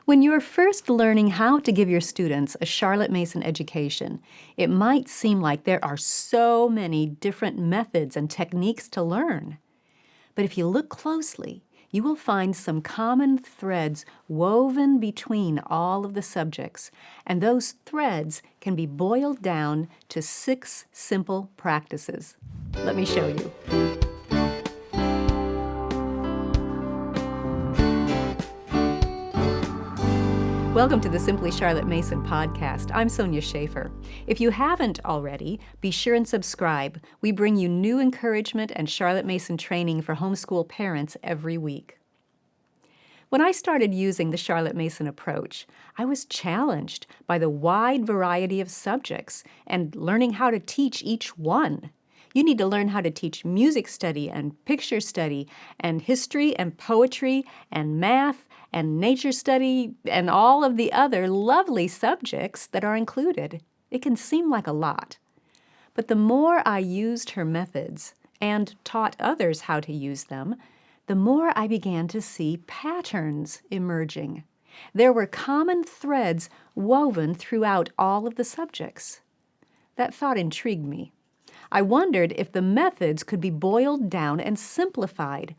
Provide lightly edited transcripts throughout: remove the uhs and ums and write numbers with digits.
When you're first learning how to give your students a Charlotte Mason education, it might seem like there are so many different methods and techniques to learn. But if you look closely, you will find some common threads woven between all of the subjects, and those threads can be boiled down to 6 simple practices. Let me show you. Welcome to the Simply Charlotte Mason podcast. I'm Sonia Schaefer. If you haven't already, be sure and subscribe. We bring you new encouragement and Charlotte Mason training for homeschool parents every week. When I started using the Charlotte Mason approach, I was challenged by the wide variety of subjects and learning how to teach each one. You need to learn how to teach music study and picture study and history and poetry and math and nature study and all of the other lovely subjects that are included. It can seem like a lot. But the more I used her methods and taught others how to use them, the more I began to see patterns emerging. There were common threads woven throughout all of the subjects. That thought intrigued me. I wondered if the methods could be boiled down and simplified.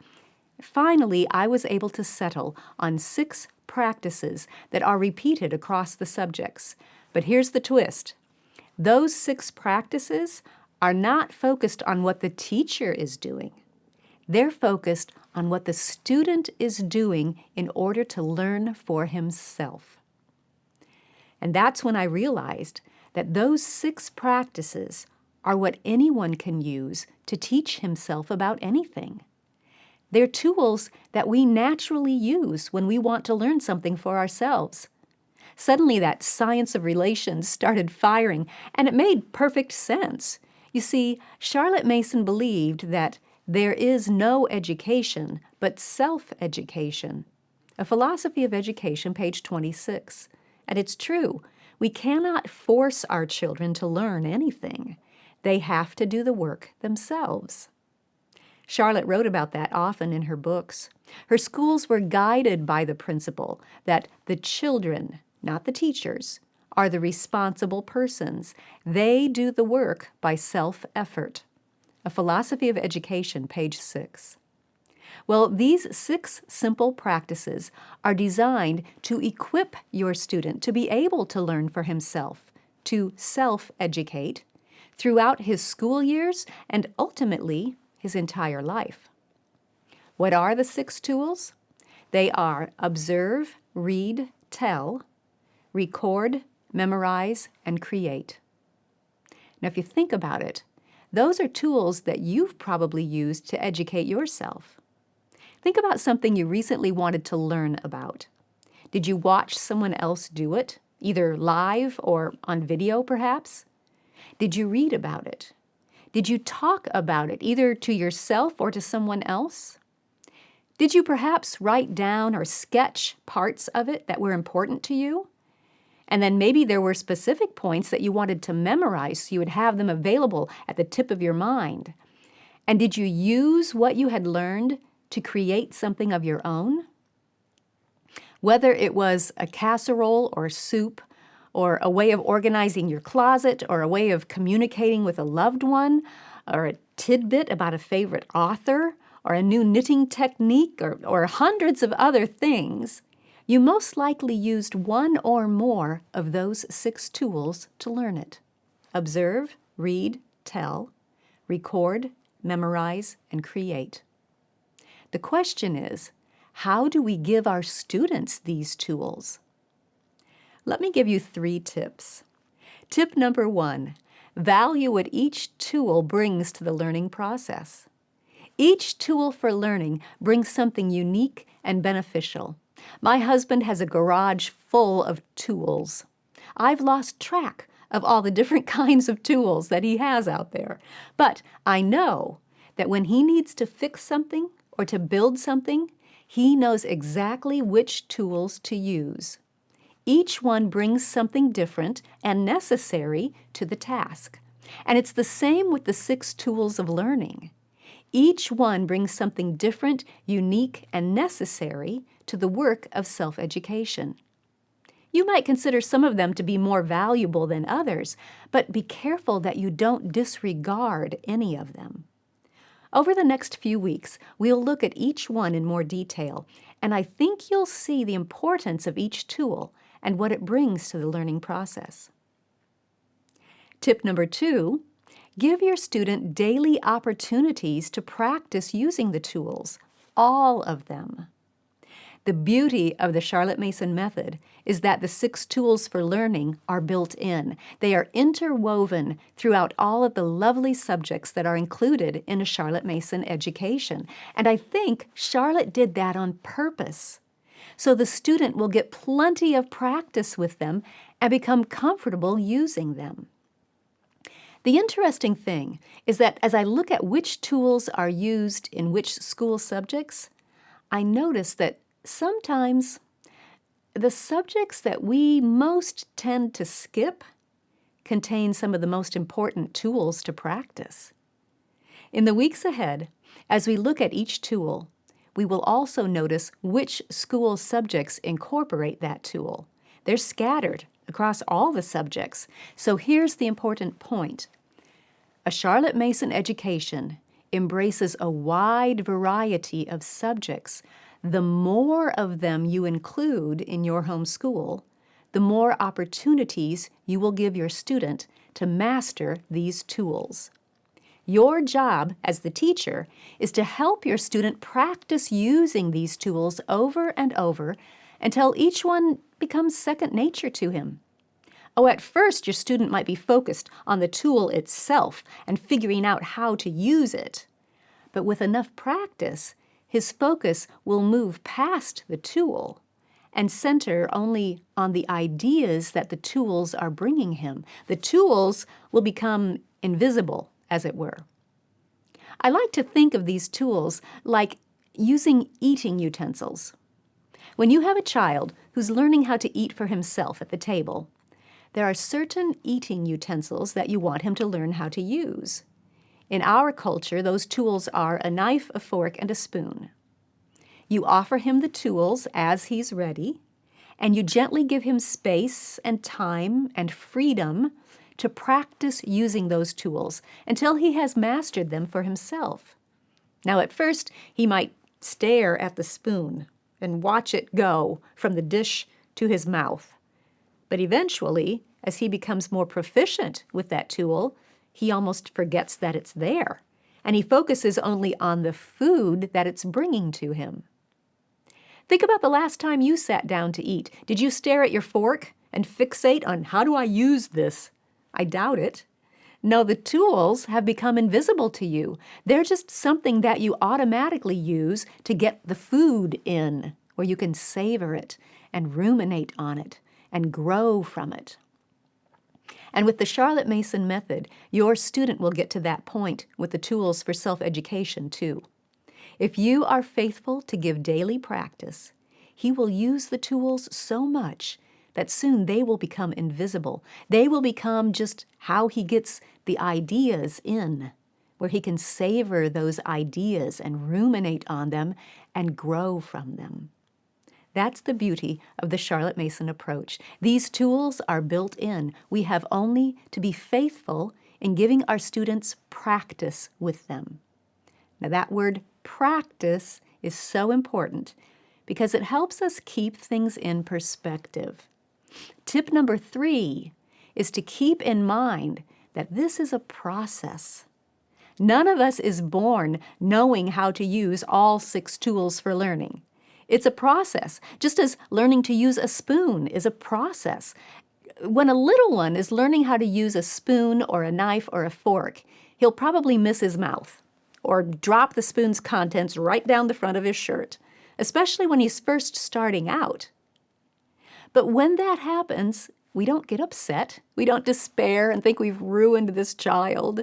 Finally, I was able to settle on 6 practices that are repeated across the subjects. But here's the twist. Those 6 practices are not focused on what the teacher is doing. They're focused on what the student is doing in order to learn for himself. And that's when I realized that those 6 practices are what anyone can use to teach himself about anything. They're tools that we naturally use when we want to learn something for ourselves. Suddenly that science of relations started firing, and it made perfect sense. You see, Charlotte Mason believed that there is no education but self-education. A Philosophy of Education, page 26. And it's true. We cannot force our children to learn anything. They have to do the work themselves. Charlotte wrote about that often in her books. Her schools were guided by the principle that the children, not the teachers, are the responsible persons. They do the work by self-effort. A Philosophy of Education, page 6. Well, these 6 simple practices are designed to equip your student to be able to learn for himself, to self-educate, throughout his school years and ultimately his entire life. What are the 6 tools? They are observe, read, tell, record, memorize, and create. Now, if you think about it, those are tools that you've probably used to educate yourself. Think about something you recently wanted to learn about. Did you watch someone else do it, either live or on video perhaps? Did you read about it? Did you talk about it, either to yourself or to someone else? Did you perhaps write down or sketch parts of it that were important to you? And then maybe there were specific points that you wanted to memorize so you would have them available at the tip of your mind. And did you use what you had learned to create something of your own? Whether it was a casserole or soup, or a way of organizing your closet, or a way of communicating with a loved one, or a tidbit about a favorite author, or a new knitting technique, or hundreds of other things, you most likely used one or more of those 6 tools to learn it. Observe, read, tell, record, memorize, and create. The question is, how do we give our students these tools? Let me give you 3 tips. Tip number 1, value what each tool brings to the learning process. Each tool for learning brings something unique and beneficial. My husband has a garage full of tools. I've lost track of all the different kinds of tools that he has out there. But I know that when he needs to fix something or to build something, he knows exactly which tools to use. Each one brings something different and necessary to the task. And it's the same with the 6 tools of learning. Each one brings something different, unique, and necessary to the work of self-education. You might consider some of them to be more valuable than others, but be careful that you don't disregard any of them. Over the next few weeks, we'll look at each one in more detail, and I think you'll see the importance of each tool and what it brings to the learning process. Tip number 2, give your student daily opportunities to practice using the tools, all of them. The beauty of the Charlotte Mason method is that the 6 tools for learning are built in. They are interwoven throughout all of the lovely subjects that are included in a Charlotte Mason education. And I think Charlotte did that on purpose, so the student will get plenty of practice with them and become comfortable using them. The interesting thing is that as I look at which tools are used in which school subjects, I notice that sometimes the subjects that we most tend to skip contain some of the most important tools to practice. In the weeks ahead, as we look at each tool, we will also notice which school subjects incorporate that tool. They're scattered across all the subjects. So here's the important point. A Charlotte Mason education embraces a wide variety of subjects. The more of them you include in your homeschool, the more opportunities you will give your student to master these tools. Your job as the teacher is to help your student practice using these tools over and over until each one becomes second nature to him. Oh, at first your student might be focused on the tool itself and figuring out how to use it. But with enough practice, his focus will move past the tool and center only on the ideas that the tools are bringing him. The tools will become invisible, as it were. I like to think of these tools like using eating utensils. When you have a child who's learning how to eat for himself at the table, there are certain eating utensils that you want him to learn how to use. In our culture, those tools are a knife, a fork, and a spoon. You offer him the tools as he's ready, and you gently give him space and time and freedom to practice using those tools until he has mastered them for himself. Now, at first, he might stare at the spoon and watch it go from the dish to his mouth. But eventually, as he becomes more proficient with that tool, he almost forgets that it's there, and he focuses only on the food that it's bringing to him. Think about the last time you sat down to eat. Did you stare at your fork and fixate on how do I use this? I doubt it. No, the tools have become invisible to you. They're just something that you automatically use to get the food in, where you can savor it and ruminate on it and grow from it. And with the Charlotte Mason method, your student will get to that point with the tools for self-education too. If you are faithful to give daily practice, he will use the tools so much that soon they will become invisible. They will become just how he gets the ideas in, where he can savor those ideas and ruminate on them and grow from them. That's the beauty of the Charlotte Mason approach. These tools are built in. We have only to be faithful in giving our students practice with them. Now that word practice is so important because it helps us keep things in perspective. Tip number 3 is to keep in mind that this is a process. None of us is born knowing how to use all 6 tools for learning. It's a process, just as learning to use a spoon is a process. When a little one is learning how to use a spoon or a knife or a fork, he'll probably miss his mouth or drop the spoon's contents right down the front of his shirt, especially when he's first starting out. But when that happens, we don't get upset. We don't despair and think we've ruined this child.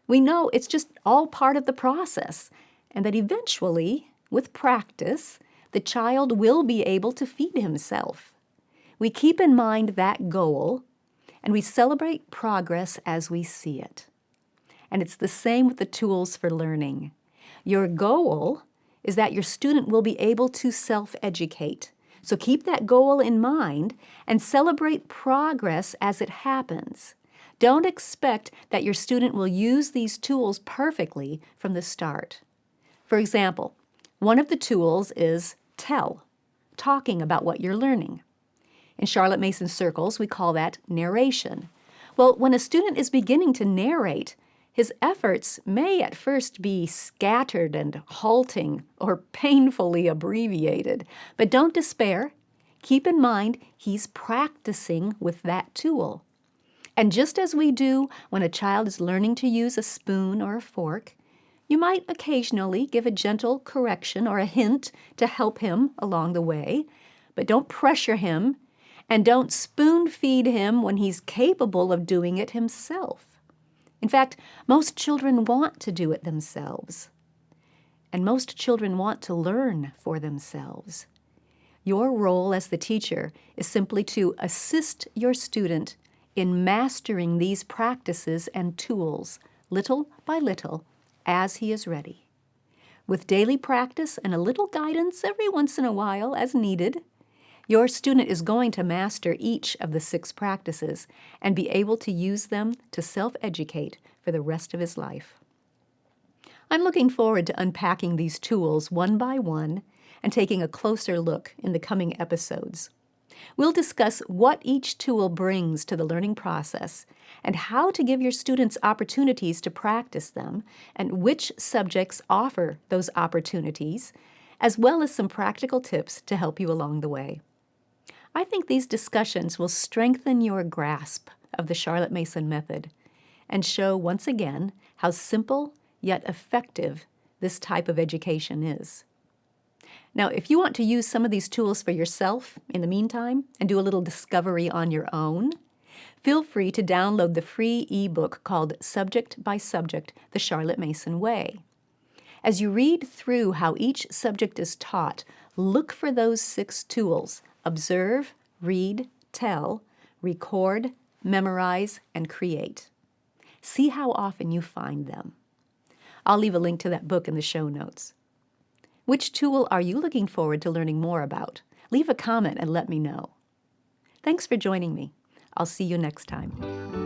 We know it's just all part of the process, and that eventually, with practice, the child will be able to feed himself. We keep in mind that goal, and we celebrate progress as we see it. And it's the same with the tools for learning. Your goal is that your student will be able to self-educate, So keep that goal in mind and celebrate progress as it happens. Don't expect that your student will use these tools perfectly from the start. For example, one of the tools is tell, talking about what you're learning. In Charlotte Mason circles, we call that narration. Well, when a student is beginning to narrate, his efforts may at first be scattered and halting or painfully abbreviated. But don't despair. Keep in mind he's practicing with that tool. And just as we do when a child is learning to use a spoon or a fork, you might occasionally give a gentle correction or a hint to help him along the way, but don't pressure him and don't spoon feed him when he's capable of doing it himself. In fact, most children want to do it themselves, and most children want to learn for themselves. Your role as the teacher is simply to assist your student in mastering these practices and tools, little by little, as he is ready. With daily practice and a little guidance every once in a while as needed, your student is going to master each of the 6 practices and be able to use them to self-educate for the rest of his life. I'm looking forward to unpacking these tools one by one and taking a closer look in the coming episodes. We'll discuss what each tool brings to the learning process and how to give your students opportunities to practice them and which subjects offer those opportunities, as well as some practical tips to help you along the way. I think these discussions will strengthen your grasp of the Charlotte Mason method and show once again how simple yet effective this type of education is. Now, if you want to use some of these tools for yourself in the meantime and do a little discovery on your own, feel free to download the free ebook called Subject by Subject, The Charlotte Mason Way. As you read through how each subject is taught, look for those 6 tools: observe, read, tell, record, memorize, and create. See how often you find them. I'll leave a link to that book in the show notes. Which tool are you looking forward to learning more about? Leave a comment and let me know. Thanks for joining me. I'll see you next time.